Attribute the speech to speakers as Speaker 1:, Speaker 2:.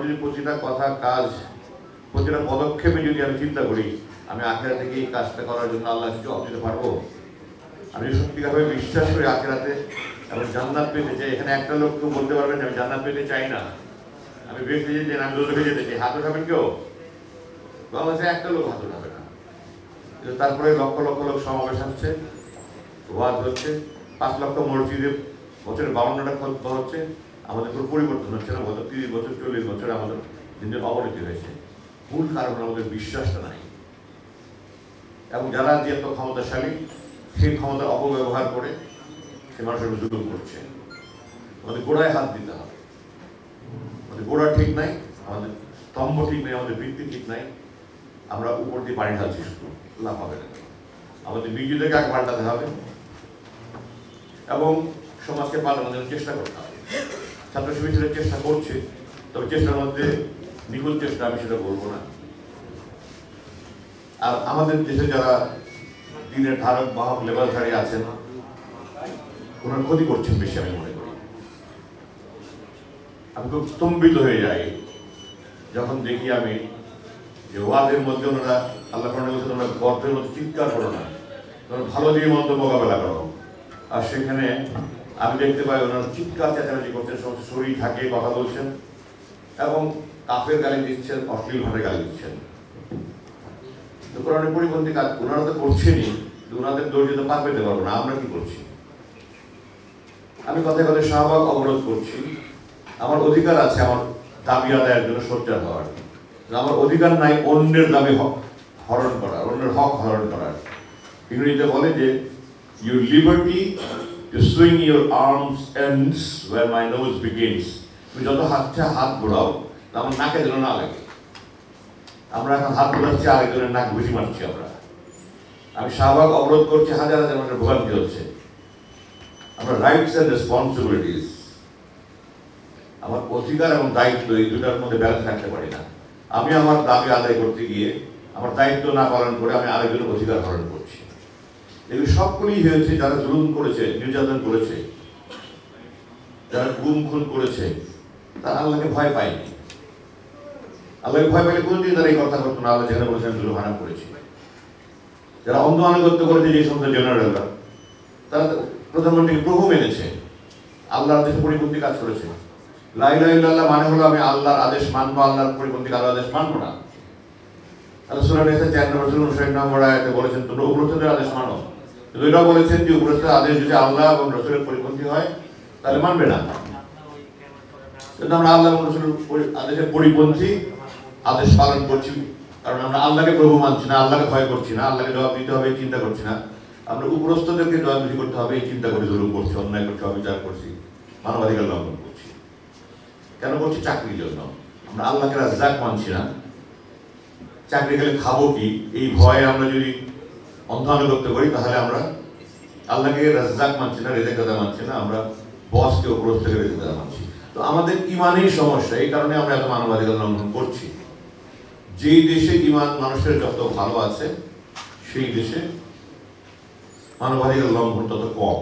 Speaker 1: যদি প্রতিটা কথা কাজ প্রতিটা পদক্ষেপে যদি আমি চিন্তা করি আমি আখিরাতে থেকে এই কাজটা করার জন্য আল্লাহ জবাব দিতে পারবো। আমি সত্যিকারভাবে বিশ্বাস করি আখিরাতে এবং জান্নাত পেতে চাই। এখানে একটা লোক কেউ বলতে পারবেন আমি জান্নাত পেতে চাই না, আমি বেঁচে যেতে চাই, আমি দোজখে যেতে চাই, হাত উঠাবেন কেউ? বাংলাদেশে একটা লোক হাত উঠাবে না। তারপরে লক্ষ লক্ষ লোক সমাবেশ হচ্ছে, ওয়াজ হচ্ছে, 5 লক্ষ মসজিদে বছরে 52টা খতবা হচ্ছে, আমাদের কোনো পরিবর্তন হচ্ছে না। গত 30 বছর 40 বছরে আমাদের দিনের অবনতি হয়েছে। মূল কারণ আমাদের বিশ্বাসটা নাই, এবং যারা যে এত ক্ষমতাশালী সেই ক্ষমতার অপব্যবহার করে সে মানুষের জুলুম করছে। আমাদের গোড়ায় হাত দিতে হবে। আমাদের গোড়া ঠিক নাই, আমাদের স্তম্ভ ঠিক নেই, আমাদের ভিত্তি ঠিক নাই, আমরা উপর দিয়ে পানি ঢালছি, শুধু লাভ হবে না। আমাদের নিজেদেরকে আগে পাল্টাতে হবে এবং সমাজকে পাল্টানোর জন্য চেষ্টা করতে হবে। ছাত্র সমিতিরা চেষ্টা করছে, তবে চেষ্টার মধ্যে নিখুঁত চেষ্টা আমি সেটা বলবো না। আর আমাদের দেশে যারা দিনের ধারক বাহক লেবাসধারী আছেন ওনার ক্ষতি করছেন বেশি, আমি মনে করি। আমি খুব স্তম্ভিত হয়ে যাই যখন দেখি আমি যে ওয়াদের মধ্যে ওনারা আল্লাহ বলছেন তোমরা গর্তের মধ্যে চিৎকার করো না, তোমরা ভালো দিয়ে মন্দ মোকাবেলা করো। আর সেখানে আমি দেখতে পাই ওনারা চিৎকার চেঁচামেচি করছেন, সমস্ত শরীর ঢাকে কথা বলছেন এবং কাফের গালি দিচ্ছেন, অশ্লীল ভাবে গালি দিচ্ছেন। কোরআনের পরিপন্থী কাজ ওনারা তো করছেনই, ওনাদের দোষ দিতে পার পেতে পারবো না। আমরা কি করছি? আমি কথায় কথায় শাহবাগ অবরোধ করছি। আমার অধিকার আছে আমার দাবি আদায়ের জন্য সোচ্চার হওয়ার। আমার অধিকার নাই অন্যের দাবি হরণ করার, অন্যের হক হরণ করার। ইংরেজিতে বলে যে your liberty to swing your arms ends where my nose begins. তুমি যত হাত ঘোরাও আমার নাকে যেন না লাগে। আমরা এখন হাত ঘোরাচ্ছি, আরেকজনের নাক ঘুষি মারছি আমরা। আমি শাহবাগ অবরোধ করছি, হাজার হাজার মানুষের ভোগান্তি হচ্ছে। আমরা রাইটস এন্ড রেসপন্সিবিলিটিস, আমার অধিকার এবং দায়িত্ব এই দুটার মধ্যে ব্যালেন্স রাখতে পারি না। আমি আমার দাবি আদায় করতে গিয়ে আমার দায়িত্ব না পালন করে আমি আরেকজনের অধিকার হরণ করছি। এগুলি সবগুলি হয়েছে যারা জুলুম করেছে, নির্যাতন করেছে, যারা গুম খুন করেছে, তারা আল্লাহকে ভয় পায়নি। আল্লাহকে ভয় পাইলে কোনদিন তারা এই কথা করতো না। আল্লাহ যেখানে বলেছেন জুলুম হারাম করেছি। যারা অন্ধ আনুগত্য করেছে যে সমস্ত জেনারেলরা, তারা প্রধানমন্ত্রীকে প্রভু মেনেছে, আল্লাহর দেশে পরিপন্থী কাজ করেছে। লা ইলাহা ইল্লাল্লাহ মানে হলো আমি আল্লাহর আদেশ মানবো, আল্লাহর পরিপন্থী আল্লাহর আদেশ মানবো না। আল্লাহ সূরা নিসা 4 নম্বর 59 নম্বর আয়াতে বলেছেন তোমরা উপরস্থদের আদেশ মানো। কিন্তু এটাও বলেছেন যে উপরস্থদের আদেশ যদি আল্লাহ এবং রাসূলের পরিপন্থী হয় তাহলে মানবে না। কিন্তু আমরা আল্লাহ এবং রাসূলের আদেশের পরিপন্থী আদেশ পালন করছি, কারণ আমরা আল্লাহকে প্রভু মানছি না, আল্লাহকে ভয় করছি না, আল্লাহকে জবাব দিতে হবে চিন্তা করছি না। আমরা উপরস্থদেরকে জবাবদিহি করতে হবে এই চিন্তা করে জুলুম করছি, অন্যায় করছি, অবিচার করছি, মানবাধিকার লঙ্ঘন করছি। কেন করছি? চাকরির জন্য। আমরা আল্লাহকে রাজ্জাক মানছি না, চাকরি গেলে খাবো কি এই ভয়ে আমরা যদি অন্ধানুগত্য করি তাহলে আমরা আল্লাহকে রাজ্জাক মানছি না, রেজেকদাতা মানছি না, আমরা বসকে উপরস্থ থেকে রেজেকদাতা মানছি। তো আমাদের ইমানেই সমস্যা, এই কারণে আমরা এত মানবাধিকার লঙ্ঘন করছি। যেই দেশে ইমান মানুষের যত ভালো আছে সেই দেশে মানবাধিকার লঙ্ঘন তত কম।